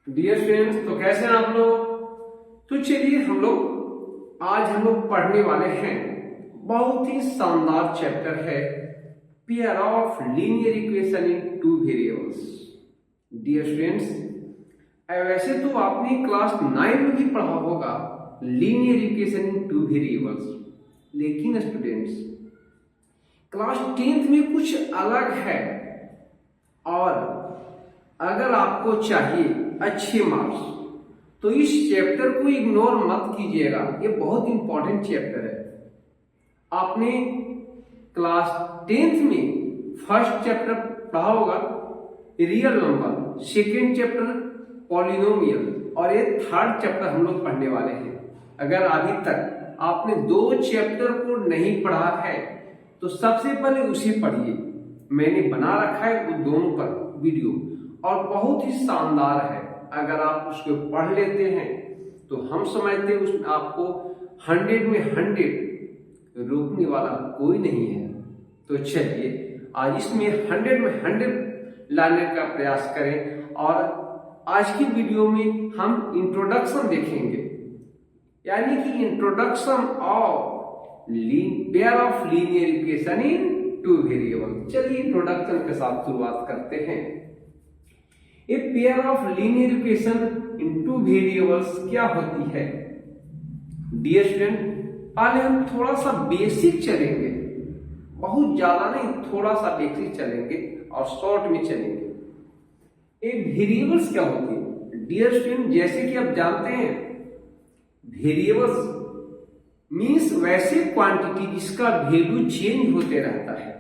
Dear friends, तो कैसे हैं आप लोग। तो चलिए हम लोग पढ़ने वाले हैं, बहुत ही शानदार चैप्टर है pair of linear equation in two variables. Dear friends, वैसे तो आपने क्लास 9 में भी पढ़ा होगा linear equation in two variables, लेकिन स्टूडेंट्स क्लास 10th में कुछ अलग है। और अगर आपको चाहिए अच्छे मार्क्स तो इस चैप्टर को इग्नोर मत कीजिएगा, ये बहुत इंपॉर्टेंट चैप्टर है। आपने क्लास 10th में फर्स्ट चैप्टर पढ़ा होगा real number, second chapter polynomial, और ये थर्ड चैप्टर हम लोग पढ़ने वाले हैं। अगर अभी तक आपने 2 चैप्टर को नहीं पढ़ा है तो सबसे पहले उसे पढ़िए। मैंने बना रखा है वो दोनों पर वीडियो, और बहुत ही शानदार है। अगर आप उसको पढ़ लेते हैं तो हम समझते हैं उसमें आपको 100 में 100 रोकने वाला कोई नहीं है। तो चलिए आज इसमें 100 में 100 लाने का प्रयास करें। और आज की वीडियो में हम इंट्रोडक्शन देखेंगे, यानी कि introduction of pair of linear equation in two variable. चलिए इंट्रोडक्शन के साथ शुरुआत करते हैं। A pair of linear equation in two variables क्या होती है। डियर स्टूडेंट, पहले हम थोड़ा सा बेसिक चलेंगे, बहुत ज्यादा नहीं, थोड़ा सा बेसिक चलेंगे और शॉर्ट में चलेंगे। ए वेरिएबल्स क्या होती है। डियर स्टूडेंट, जैसे कि आप जानते हैं वेरिएबल्स मीन्स वैसे क्वांटिटी जिसका वैल्यू चेंज होते रहता है।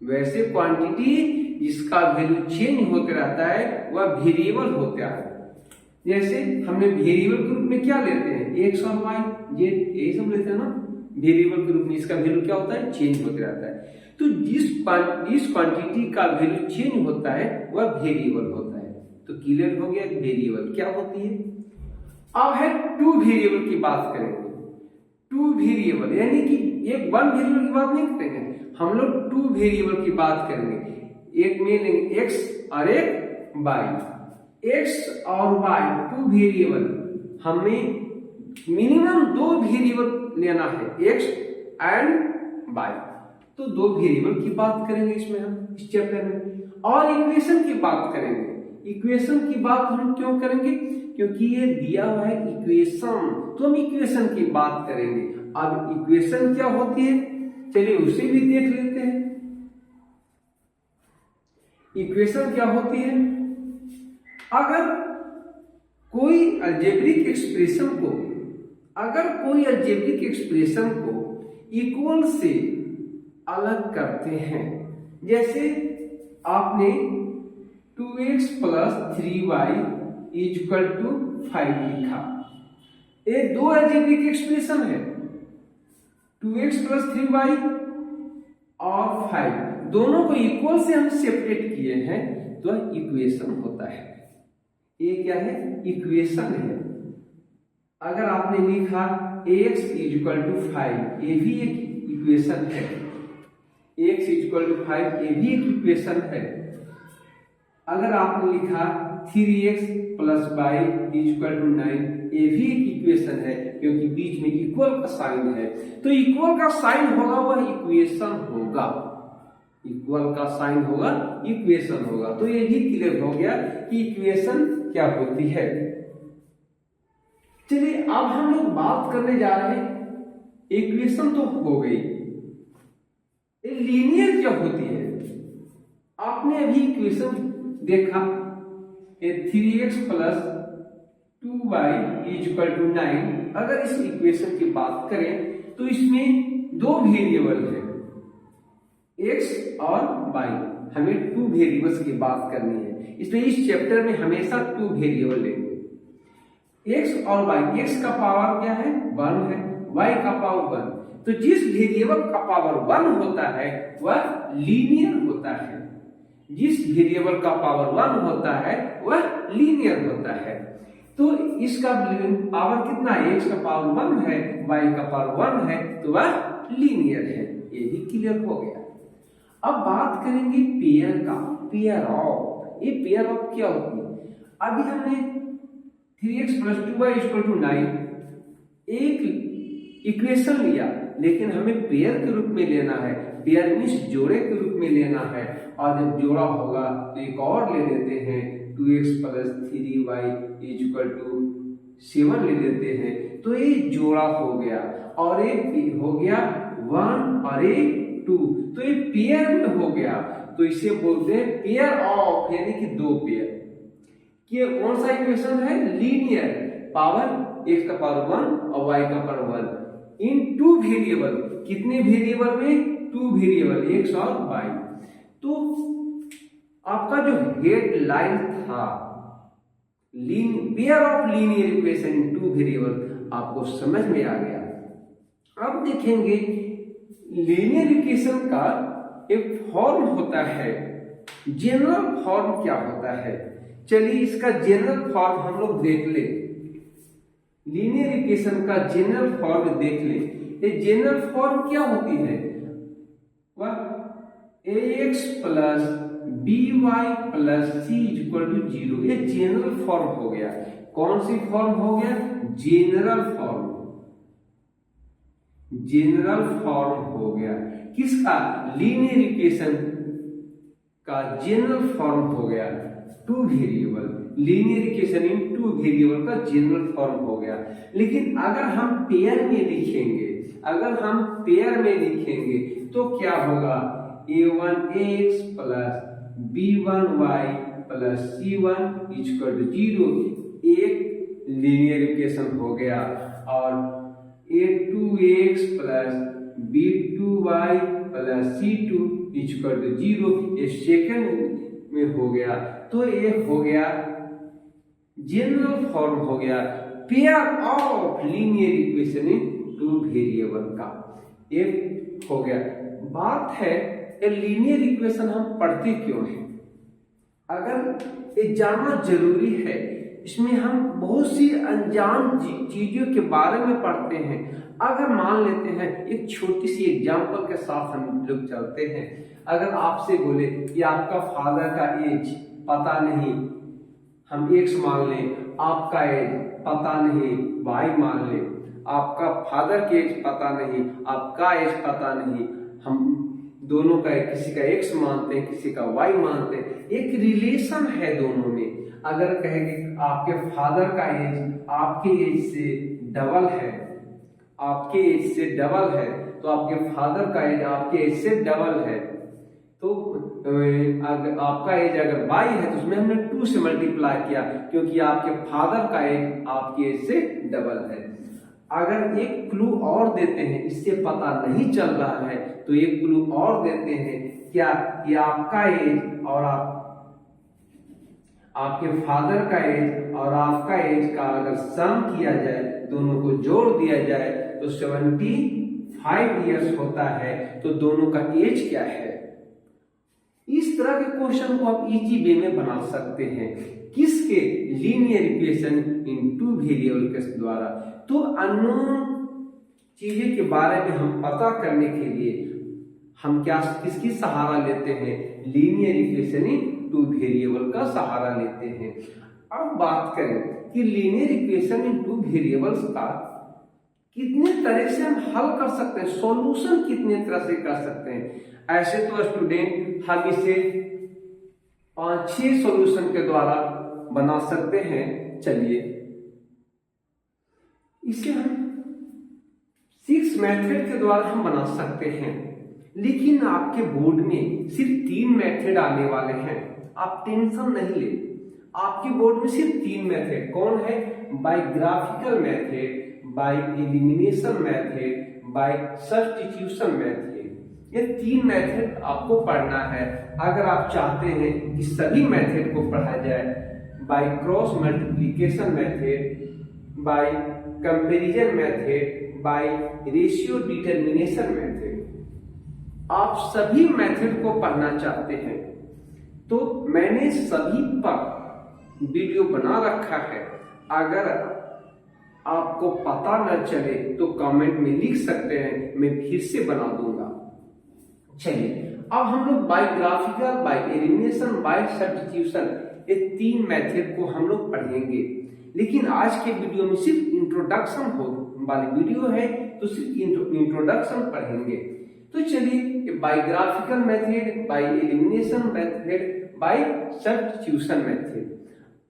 वैसे क्वांटिटी जिसका वैल्यू चेंज होते रहता है वह वेरिएबल होता है। जैसे हमने वेरिएबल के रूप में क्या लेते हैं, एक्स और वाई, ये सब लेते हैं ना। वेरिएबल के रूप में इसका वैल्यू क्या होता है, चेंज होते रहता है। तो जिस क्वांटिटी का वैल्यू चेंज होता है वह वेरिएबल होता है। तो क्लियर हो गया वेरिएबल क्या होती है। अब है टू वेरिएबल की बात करेंगे। टू वेरिएबल यानी कि एक वन वेरिएबल की बात नहीं करेंगे, हम लोग टू वेरिएबल की बात करेंगे। एक में लेंगे एक्स और एक वाई। एक्स और वाई टू वेरिएबल, हमें मिनिमम 2 वेरिएबल लेना है, एक्स एंड वाई। तो 2 वेरिएबल की बात करेंगे इसमें हम इस चैप्टर में। और इक्वेशन की बात करेंगे। इक्वेशन की बात हम क्यों करेंगे, क्योंकि ये दिया हुआ है इक्वेशन, तो हम इक्वेशन की बात करेंगे। अब इक्वेशन क्या होती है चलिए उसे भी देख लेते हैं। इक्वेशन क्या होती है, अगर कोई अलजेब्रिक एक्सप्रेशन को इक्वल से अलग करते हैं। जैसे आपने 2x + 3y = 5 लिखा। ये 2 अलजेब्रिक एक्सप्रेशन है, 2x + 3y और 5, दोनों को इक्वल से हम सेपरेट किए हैं तो इक्वेशन होता है। ये क्या है, इक्वेशन है। अगर आपने लिखा x = 5, ये भी एक इक्वेशन है। x = 5 ये भी एक इक्वेशन है। अगर आपने लिखा 3x + y = 9, ये भी एक इक्वेशन है, क्योंकि बीच में इक्वल का साइन है। तो इक्वल का साइन होगा वह इक्वेशन होगा, इक्वल का साइन होगा इक्वेशन होगा। तो ये भी क्लियर हो गया कि इक्वेशन क्या होती है। चलिए अब हम लोग बात करने जा रहे हैं, इक्वेशन तो हो गई, लीनियर क्या होती है। आपने अभी इक्वेशन देखा 3x + 2y = 9। अगर इस इक्वेशन की बात करें तो इसमें 2 वेरिएबल है, x और y। हमें 2 वेरिएबल्स की बात करनी है, इसलिए इस चैप्टर में हमेशा 2 वेरिएबल लेंगे, x और y। x का पावर क्या है, 1 है, y का पावर 1। तो जिस वेरिएबल का पावर 1 होता है वह लीनियर होता है। जिस वेरिएबल का पावर 1 होता है वह लीनियर होता है। तो इसका पावर कितना है, x का पावर 1 है, y का पावर 1 है, तो वह लीनियर है। ये भी क्लियर हो गया। अब बात करेंगे पेयर का, पेयर ऑफ। ये पेयर ऑफ क्या होती है, अभी हमने 3x + 2y = 9 एक इक्वेशन लिया, लेकिन हमें पेयर के रूप में लेना है, पेयर मीन्स जोड़े के रूप में लेना है। और जब जोड़ा होगा तो एक और ले लेते हैं, 2x + 3y = 7 ले लेते हैं, तो ये जोड़ा हो गया। और एक हो गया 1 और एक 2, तो ये पेयर में हो गया। तो इसे बोलते हैं पेयर ऑफ, यानी कि दो पेयर। ये कौन सा इक्वेशन है? लीनियर, पावर x का पावर 1 और y का पावर 1 इन 2 वेरिएबल। कितने वेरिएबल में? 2 वेरिएबल, x और y। तो आपका जो हेडलाइन था pair of linear equation in 2 variable, आपको समझ में आ गया। अब देखेंगे लीनियर इक्वेशन का एक फॉर्म होता है, जनरल फॉर्म क्या होता है। चलिए इसका जनरल फॉर्म हम लोग देख ले। लीनियर इक्वेशन का जनरल फॉर्म देख ले। ये जनरल फॉर्म क्या होती है? वह ax + by + c = 0। ये जनरल फॉर्म हो गया। कौन सी फॉर्म हो गया? General form. जनरल फॉर्म हो गया किसका? लीनियर इक्वेशन का जनरल फॉर्म हो गया 2 वेरिएबल। लीनियर इक्वेशन इन 2 वेरिएबल का जनरल फॉर्म हो गया। लेकिन अगर हम पेयर में लिखेंगे, तो क्या होगा? a1x + b1y + c1 = 0 एक लीनियर इक्वेशन हो गया। और a2x + b2y + c2 = 0 ये सेकंड में हो गया। तो ये हो गया जनरल फॉर्म हो गया pair of linear equation in 2 variable का। ये हो गया। बात है ये लीनियर इक्वेशन हम पढ़ते क्यों हैं? अगर ये जानना जरूरी है। इसमें हम बहुत सी अनजान चीजों के बारे में पढ़ते हैं। अगर मान लेते हैं, एक छोटी सी एग्जांपल के साथ हम लोग चलते हैं। अगर आपसे बोले कि आपका फादर का एज पता नहीं, हम x मान लें, आपका एज पता नहीं, y मान लें, आपका फादर के एज पता नहीं, आपका एज पता नहीं, हम दोनों का किसी का x मानते हैं, किसी का y मानते हैं, एक रिलेशन है दोनों में। अगर कहेंगे आपके फादर का एज आपके एज से डबल है, आपके एज से डबल है, तो आपके फादर का एज आपके एज से डबल है। तो अगर आपका एज अगर y है तो उसमें हमने 2 से मल्टीप्लाई किया, क्योंकि आपके फादर का एज आपके एज से डबल है। अगर एक क्लू और देते हैं, इससे पता नहीं चल रहा है, तो एक क्लू और देते हैं क्या कि आपका एज और आपके फादर का एज और आपका एज का अगर सम किया जाए, दोनों को जोड़ दिया जाए, तो 75 इयर्स होता है। तो दोनों का एज क्या है? इस तरह के क्वेश्चन को आप इजी वे में बना सकते हैं। किसके? लीनियर इक्वेशन इन 2 वेरिएबल के द्वारा। तो अननोन चीजें के बारे में हम पता करने के लिए हम किसकी सहारा लेते हैं? लीनियर इक्वेशन इन 2 वेरिएबल का सहारा लेते हैं। अब बात करें कि लीनियर इक्वेशन इन 2 वेरिएबल्स का कितने तरह से हम हल कर सकते हैं, सॉल्यूशन कितने तरह से कर सकते हैं। ऐसे तो स्टूडेंट हम इसे 5-6 सॉल्यूशन के द्वारा बना सकते हैं। चलिए इसे हम 6 मेथड के द्वारा हम बना सकते हैं। लेकिन आपके बोर्ड में सिर्फ 3 मेथड आने वाले हैं, आप टेंशन नहीं ले। आपके बोर्ड में सिर्फ 3 मेथड कौन है? By graphical method, by elimination method, by substitution method. ये 3 मेथड आपको पढ़ना है। अगर आप चाहते हैं कि सभी मेथड को पढ़ा जाए, by cross multiplication method, by comparison method, by ratio determination method, आप सभी मेथड को पढ़ना चाहते हैं तो मैंने सभी पर वीडियो बना रखा है। अगर आपको पता न चले तो कमेंट में लिख सकते हैं, मैं फिर से बना दूंगा। चलिए अब हम लोग by graphical, by elimination, by substitution, ये 3 मेथड को हम लोग पढ़ेंगे। लेकिन आज के वीडियो में सिर्फ इंट्रोडक्शन वाली वीडियो है, तो सिर्फ इंट्रोडक्शन पढ़ेंगे। तो चलिए, by graphical method, by elimination method, by substitution method.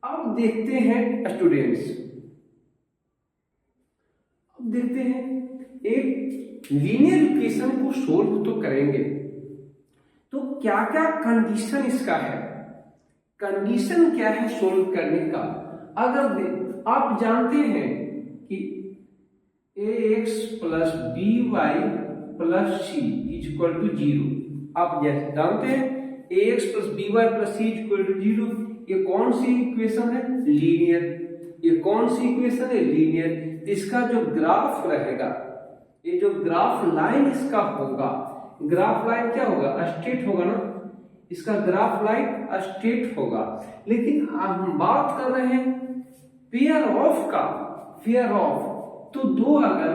अब देखते हैं स्टूडेंट्स, अब देखते हैं एक लीनियर इक्वेशन को सोल्व तो करेंगे, तो क्या क्या कंडीशन इसका है, कंडीशन क्या है सोल्व करने का। अगर आप जानते हैं कि ax plus B Y plus C is equal to 0, आप जैसे जानते हैं ax plus B Y plus C is equal to 0, ये कौन सी इक्वेशन है, लीनियर। ये कौन सी इक्वेशन है, लीनियर। इसका जो ग्राफ रहेगा, ये जो ग्राफ लाइन इसका होगा, ग्राफ लाइन क्या होगा, स्ट्रेट होगा ना, इसका ग्राफ लाइन स्ट्रेट होगा। लेकिन हम बात कर रहे हैं पेयर ऑफ का, पेयर ऑफ, तो दो अगर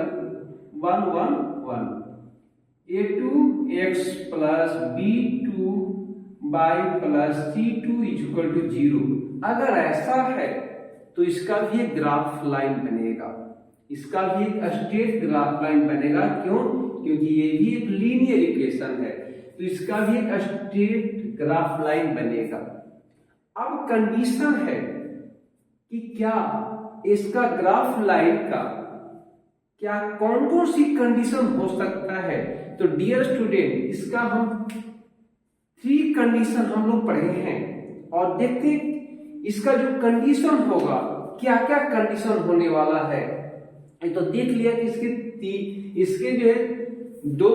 1 1 1 a2x plus b2 y plus c2 is equal to 0, अगर ऐसा है तो इसका भी एक ग्राफ लाइन बनेगा, इसका भी एक स्ट्रेट ग्राफ लाइन बनेगा। क्यों? क्योंकि ये भी एक लीनियर इक्वेशन है, तो इसका भी एक स्ट्रेट ग्राफ लाइन बनेगा। अब कंडीशन है कि क्या इसका ग्राफ लाइन का क्या कौन कौन सी कंडीशन हो सकता है। तो डियर स्टूडेंट, इसका हम 3 कंडीशन हम लोग पढ़े हैं, और देखते इसका जो कंडीशन होगा क्या क्या कंडीशन होने वाला है। तो देख लिया कि इसके जो है 2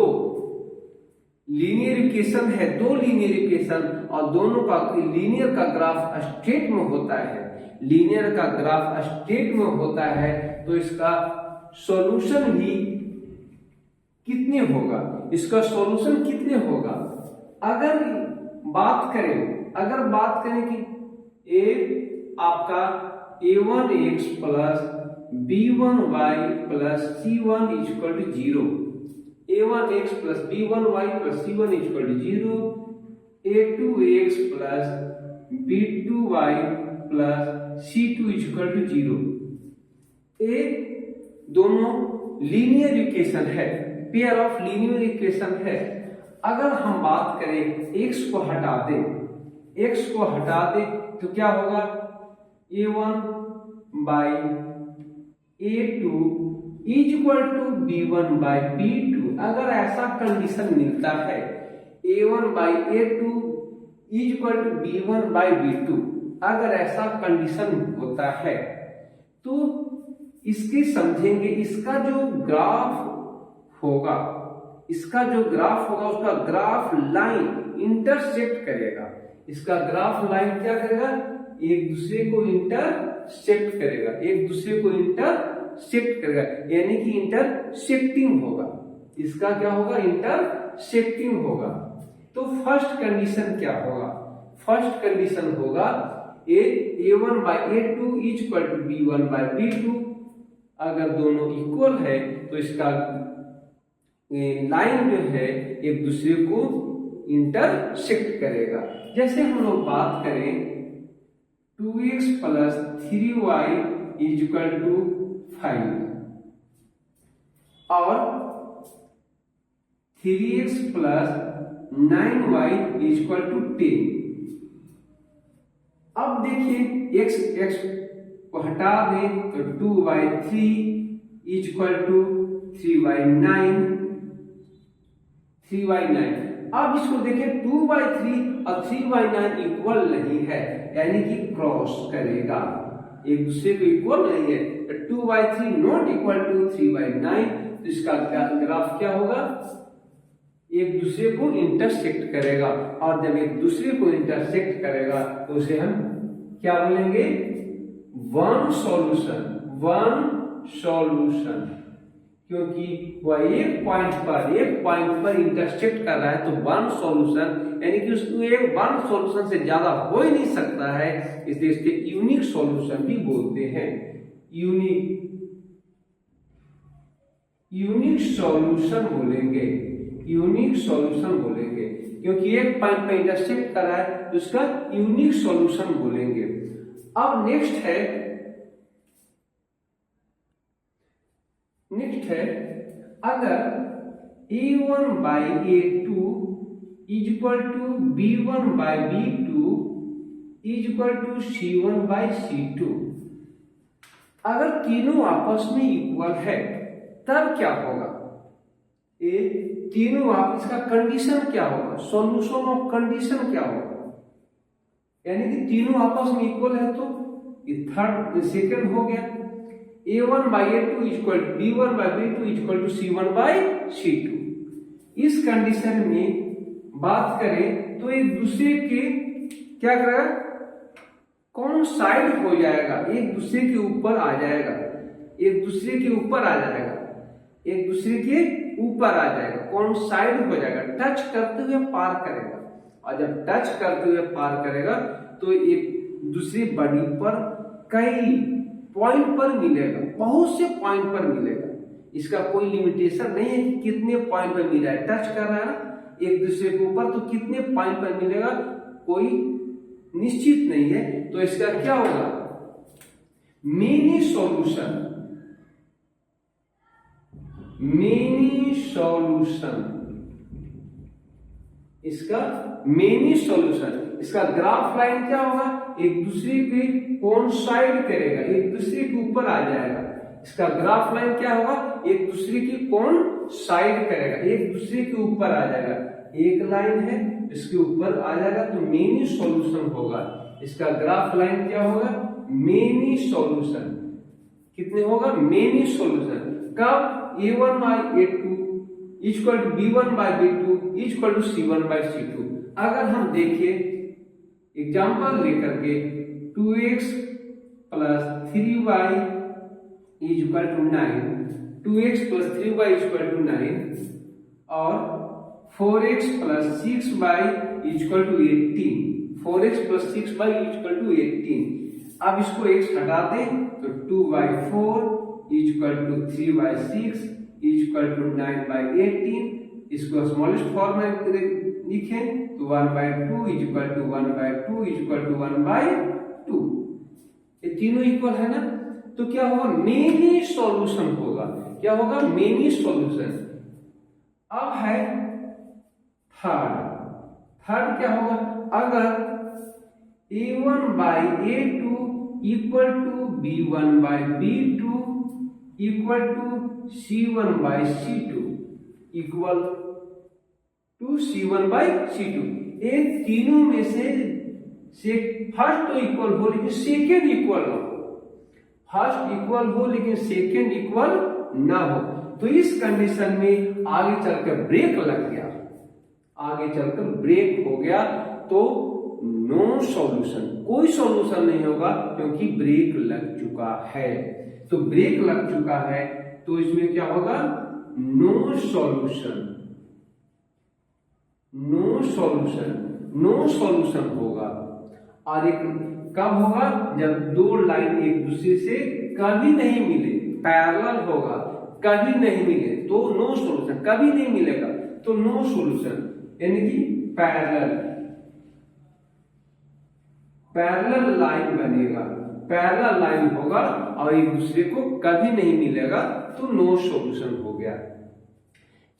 लीनियर इक्वेशन है, 2 लीनियर इक्वेशन, और दोनों का लीनियर का ग्राफ स्ट्रेट में होता है, लीनियर का ग्राफ स्ट्रेट में होता है, तो इसका सॉल्यूशन भी कितने होगा, इसका सॉल्यूशन कितने होगा। अगर बात करें कि ए आपका a1x plus b1y plus c1 is equal to 0, a1x plus b1y plus c1 is equal to 0, a2x plus b2y plus c2 is equal to 0। ये दोनों लीनियर इक्वेशन है, पेयर ऑफ लीनियर इक्वेशन है। अगर हम बात करें x को हटा दें तो क्या होगा, a1 by a2 is equal to b1 by b2। अगर ऐसा कंडीशन मिलता है a1 by a2 is equal to b1 by b2, अगर ऐसा कंडीशन होता है तो इसके समझेंगे इसका जो ग्राफ होगा, उसका ग्राफ लाइन इंटरसेक्ट करेगा। इसका ग्राफ लाइन क्या करेगा, एक दूसरे को इंटरसेक्ट करेगा, यानी कि इंटरसेक्टिंग होगा। इसका क्या होगा, इंटरसेक्टिंग होगा। तो फर्स्ट कंडीशन क्या होगा, फर्स्ट कंडीशन होगा a1 by a2 is equal to b1 by b2। अगर दोनों इक्वल है तो इसका लाइन जो है एक दूसरे को इंटरसेक्ट करेगा। जैसे हम लोग बात करें 2x plus 3y is equal to 5 और 3x plus 9y is equal to 10। अब देखिए x को हटा दें तो 2y3 is equal to 3y9। अब इसको देखें 2y3 और 3y9 इक्वल नहीं है, यानी कि क्रॉस करेगा, एक दूसरे को इक्वल नहीं है। तो 2y3 not equal to 3y9, तो इसका ग्राफ क्या होगा, एक दूसरे को इंटरसेक्ट करेगा। और जब एक दूसरे को इंटरसेक्ट करेगा तो उसे हम क्या बोलेंगे, वन सॉल्यूशन, क्योंकि वह एक पॉइंट पर इंटरसेक्ट कर रहा है, तो वन सॉल्यूशन, यानी कि उसको एक वन सॉल्यूशन से ज्यादा हो ही नहीं सकता है, इसलिए इसके यूनिक सॉल्यूशन भी बोलते हैं। यूनिक सॉल्यूशन बोलेंगे, क्योंकि एक पॉइंट पे इंटरसेक्ट कर रहा है तो उसका यूनिक सॉल्यूशन बोलेंगे। अब नेक्स्ट है अगर a1 by a2 is equal to b1 by b2 is equal to c1 by c2, अगर तीनों आपस में इक्वल है तब क्या होगा? ये तीनों आपस का कंडीशन क्या होगा? सॉल्यूशन ऑफ कंडीशन क्या होगा? यानी कि तीनों आपस में इक्वल है तो ये थर्ड सेकंड हो गया। a1 by a2 equal to b1 by b2 equal to c1 by c2। इस कंडीशन में बात करें तो एक दूसरे के क्या करेगा? कोइंसाइड हो जाएगा, एक दूसरे के ऊपर आ जाएगा, एक दूसरे के ऊपर आ जाएगा, एक दूसरे के ऊपर आ जाएगा, कोइंसाइड हो जाएगा, टच करते हुए पार करेगा। और जब टच करते हुए पार करेगा तो एक दूसरी बॉडी पर कई पॉइंट पर मिलेगा, बहुत से पॉइंट पर मिलेगा। इसका कोई लिमिटेशन नहीं है कि कितने पॉइंट पर मिला है। टच कर रहा है ना एक दूसरे के ऊपर तो कितने पॉइंट पर मिलेगा कोई निश्चित नहीं है। तो इसका क्या होगा? मेनी सॉल्यूशन, इसका मेनी सॉल्यूशन, इसका ग्राफ लाइन क्या होगा? एक दूसरे के कोइंसाइड करेगा, एक दूसरे के ऊपर आ जाएगा। इसका ग्राफ लाइन क्या होगा? एक दूसरे की कोइंसाइड करेगा, एक दूसरे के ऊपर आ जाएगा। एक लाइन है इसके ऊपर आ जाएगा तो मेनी सॉल्यूशन होगा। इसका ग्राफ लाइन क्या होगा? Many solution. कितने होगा? Many solution. कब? a1 by a2 equal to b1 by b2 equal to c1 by c2। अगर हम देखें एग्जांपल लेकर के 2x plus 3y is equal to 9, 2x plus 3y equal to 9 और 4x plus 6y equal to 18, 4x plus 6y equal to 18। अब इसको x हटा दें तो 2y4 equal to 3y6 equal to 9/18। इसको स्मॉलेस्ट फॉर्म में लिखें तो 1/2 इक्वल टू 1/2 इक्वल टू 1/2। ये तीनों इक्वल है ना, तो क्या होगा? मेनी सॉल्यूशन होगा। क्या होगा? Many solution. अब है थर्ड क्या होगा? अगर a1 by a2 equal to b1 by b2 equal to c1 by c2 equal to c1 by c2, ये तीनों में से फर्स्ट तो इक्वल हो लेकिन सेकेंड इक्वल ना हो, फर्स्ट इक्वल हो लेकिन सेकेंड इक्वल ना हो, तो इस कंडीशन में आगे चलकर ब्रेक लग गया, आगे चलकर ब्रेक हो गया तो नो सॉल्यूशन, कोई सॉल्यूशन नहीं होगा क्योंकि ब्रेक लग चुका है। तो ब्रेक लग चुका है तो इसमें क्या होगा? No solution, no solution, no solution होगा। और एक कब होगा? जब दो लाइन एक दूसरे से कभी नहीं मिले, पैरेलल होगा, कभी नहीं मिले तो नो सॉल्यूशन, कभी नहीं मिलेगा तो नो सॉल्यूशन, यानी कि पैरेलल लाइन बनेगा, पैरेलल लाइन होगा और एक दूसरे को कभी नहीं मिलेगा तो नो सॉल्यूशन हो गया।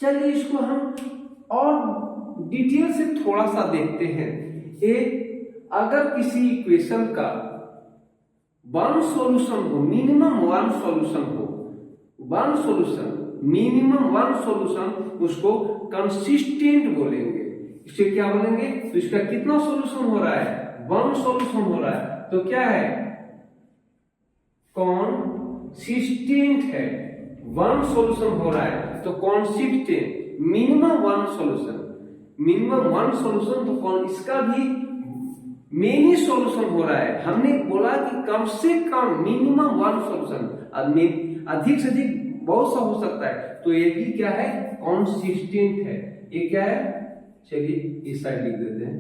चलिए इसको हम और डिटेल से थोड़ा सा देखते हैं। अगर किसी इक्वेशन का वन सॉल्यूशन हो, मिनिमम वन सॉल्यूशन हो, one solution, minimum one solution, उसको कंसिस्टेंट बोलेंगे। इसे क्या बोलेंगे? तो इसका कितना सॉल्यूशन हो रहा है? वन सॉल्यूशन हो रहा है तो क्या है? कंसिस्टेंट है। वन सॉल्यूशन हो रहा है तो consistent, minimum one solution, minimum one solution तो कौन, इसका भी मेनी सॉल्यूशन हो रहा है। हमने बोला कि कम से कम मिनिमम वन सॉल्यूशन, अधिक से अधिक बहुत सा हो सकता है, तो ये भी क्या है? कंसिस्टेंट है। ये क्या है? चलिए इस साइड लिख देते हैं,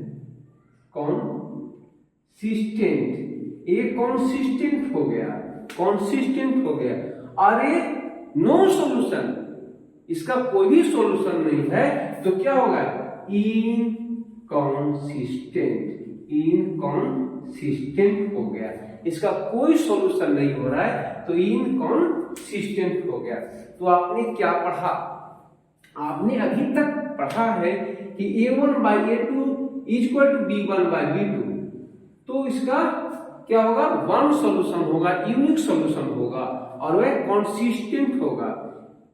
कंसिस्टेंट। ये कंसिस्टेंट हो गया, कंसिस्टेंट हो गया। और ये नो सॉल्यूशन, इसका कोई भी सॉल्यूशन नहीं है तो क्या होगा? इनकंसिस्टेंट इनकॉन्सिस्टेंट हो गया, इसका कोई सॉल्यूशन नहीं हो रहा है तो इनकॉन्सिस्टेंट हो गया। तो आपने क्या पढ़ा, आपने अभी तक पढ़ा है कि a1/a2 इक्वल टू b1/b2, तो इसका क्या होगा, वन सॉल्यूशन होगा, यूनिक सॉल्यूशन होगा और वह कॉन्सिस्टेंट होगा।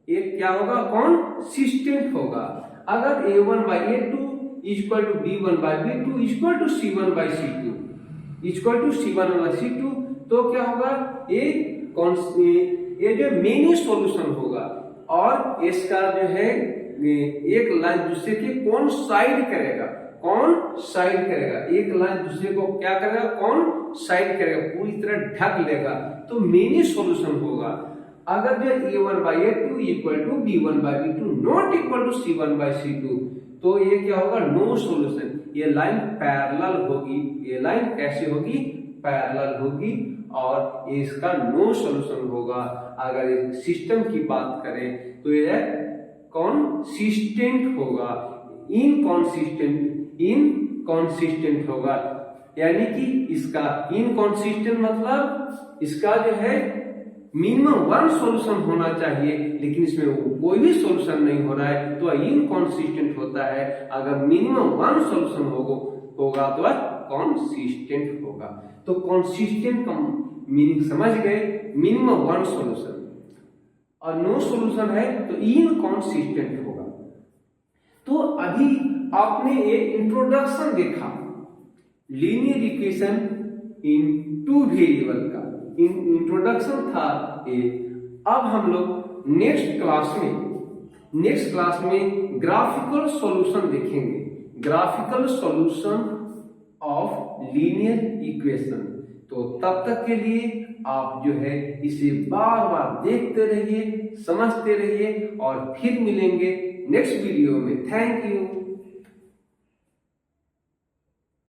एक क्या होगा, कॉन्सिस्टेंट होगा। अगर a1/a2 equal to b1/b2 equal to c1/c2 equal to c1/c2, तो क्या होगा, ये जो मेनी सॉल्यूशन होगा और इसका जो है एक लाइन दूसरे के कौन साइड करेगा, एक लाइन दूसरे को क्या करेगा, कौन साइड करेगा, पूरी तरह ढक लेगा, तो मेनी सॉल्यूशन होगा। अगर जो a1/a2 equal to b1/b2 not equal to c1/c2, तो ये क्या होगा, नो सॉल्यूशन। ये लाइन पैरेलल होगी, ये लाइन कैसे होगी, पैरेलल होगी और इसका नो सॉल्यूशन होगा। अगर सिस्टम की बात करें तो ये कॉन्सिस्टेंट होगा, इनकॉन्सिस्टेंट होगा, यानी कि इसका इनकॉन्सिस्टेंट मतलब इसका जो है मिनिमम वन सॉल्यूशन होना चाहिए, लेकिन इसमें कोई भी सॉल्यूशन नहीं हो रहा है तो इनकॉन्सिस्टेंट होता है। अगर मिनिमम वन सॉल्यूशन होगा तो कॉन्सिस्टेंट होगा। तो कॉन्सिस्टेंट का मीनिंग समझ गए, मिनिमम वन सॉल्यूशन, और नो सॉल्यूशन है तो इनकॉन्सिस्टेंट होगा। तो अभी आपने ये इंट्रोडक्शन देखा linear equation in two variable का, इंट्रोडक्शन था ये। अब हम लोग नेक्स्ट क्लास में ग्राफिकल सॉल्यूशन देखेंगे, graphical solution of linear equation. तो तब तक के लिए आप जो है इसे बार बार देखते रहिए, समझते रहिए और फिर मिलेंगे नेक्स्ट वीडियो में। Thank you.